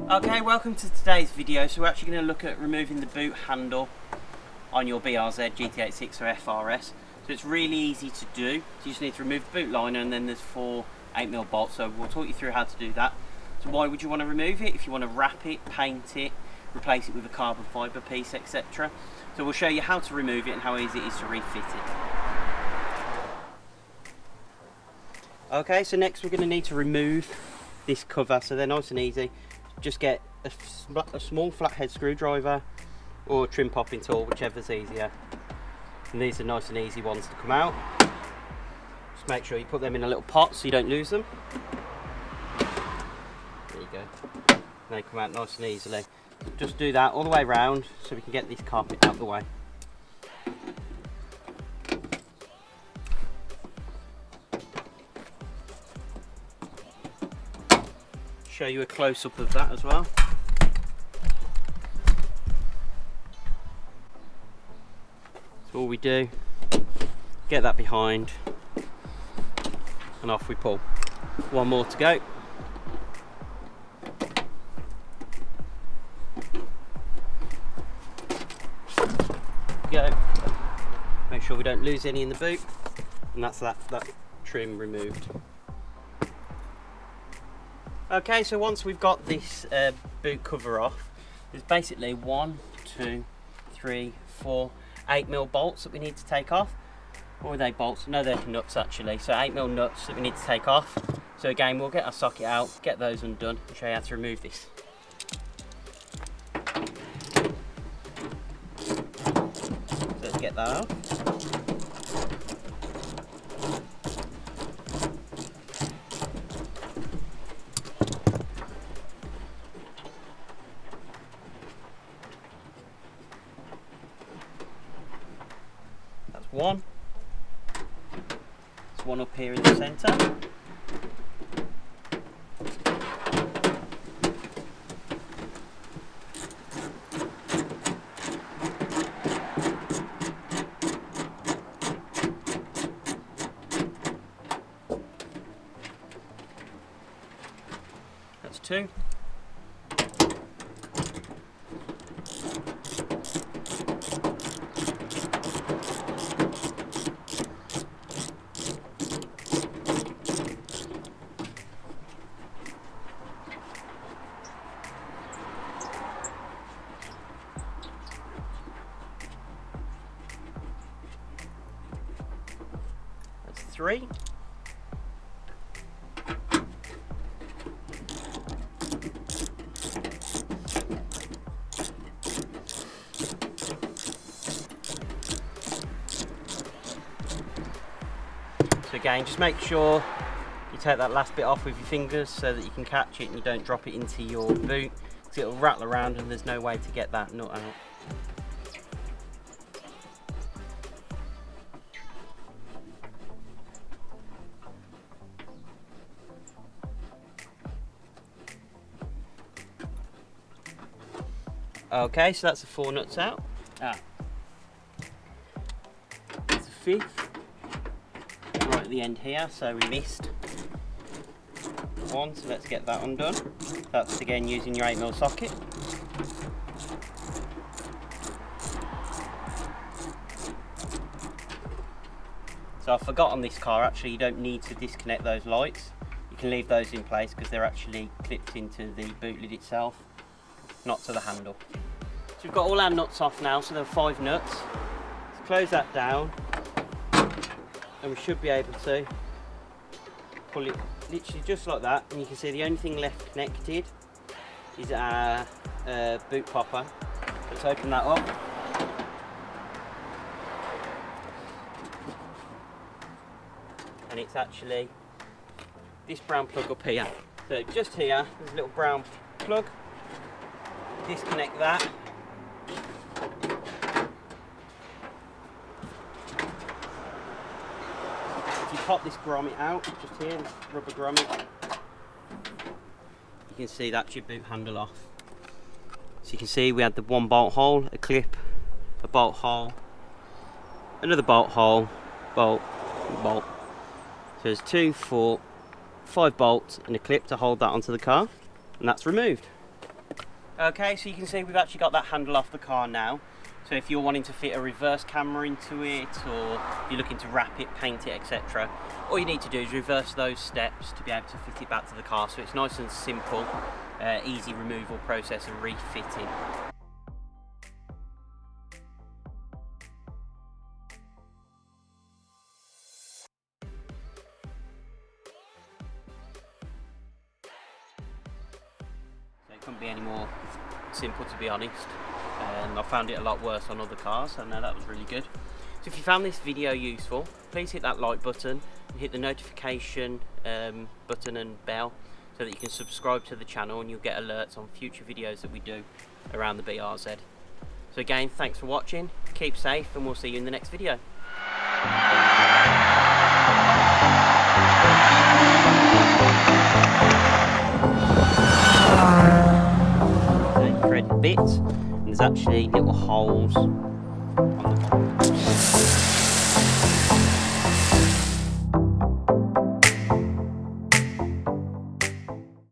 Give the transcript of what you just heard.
Okay, welcome to today's video. So we're actually going to look at removing the boot handle on your BRZ, GT86 or FRS. So it's really easy to do. So you just need to remove the boot liner, and then there's 4 8mm bolts. So we'll talk you through how to do that. So why would you want to remove it? If you want to wrap it, paint it, replace it with a carbon fibre piece, etc. So we'll show you how to remove it and how easy it is to refit it. Okay, so next we're going to need to remove this cover. So they're nice and easy. Just get a small flathead screwdriver or a trim popping tool, whichever's easier. And these are nice and easy ones to come out. Just make sure you put them in a little pot so you don't lose them. There you go. They come out nice and easily. Just do that all the way around so we can get this carpet out of the way. Show you a close-up of that as well. So all we do, get that behind, and off we pull. One more to go. Go. Make sure we don't lose any in the boot, and that's that trim removed. Okay, so once we've got this boot cover off, there's basically 1, 2, 3, 4, 8mm bolts that we need to take off. Or are they bolts? No, they're nuts actually. So 8mm nuts that we need to take off. So again, we'll get our socket out, get those undone, and show you how to remove this. So let's get that out. One. There's one up here in the centre. That's 2. That's 3. So again, just make sure you take that last bit off with your fingers so that you can catch it and you don't drop it into your boot, because it'll rattle around and there's no way to get that nut out. Okay, so that's the 4 nuts out. That's the 5th. Right at the end here, so we missed 1, so let's get that undone. That's again using your 8mm socket. So I forgot on this car, actually you don't need to disconnect those lights. You can leave those in place because they're actually clipped into the boot lid itself, not to the handle. So we've got all our nuts off now, so there are 5 nuts. Let's close that down, and we should be able to pull it literally just like that, and you can see the only thing left connected is our boot popper. Let's open that up. And it's actually this brown plug up here. So just here, there's a little brown plug. Disconnect that. If you pop this grommet out, just here, this rubber grommet, you can see that's your boot handle off. So you can see we had the 1 bolt hole, a clip, a bolt hole, another bolt hole, bolt, bolt. So there's 2, 4, 5 bolts and a clip to hold that onto the car, and that's removed. Okay, so you can see we've actually got that handle off the car now. So if you're wanting to fit a reverse camera into it, or you're looking to wrap it, paint it, etc., all you need to do is reverse those steps to be able to fit it back to the car. So it's nice and simple, easy removal process and refitting. So it couldn't be any more simple, to be honest. I found it a lot worse on other cars, so no, that was really good. So if you found this video useful, please hit that like button and hit the notification button and bell so that you can subscribe to the channel and you'll get alerts on future videos that we do around the BRZ. So again, thanks for watching, keep safe, and we'll see you in the next video. Threaded bits, and there's actually little holes on the bottom.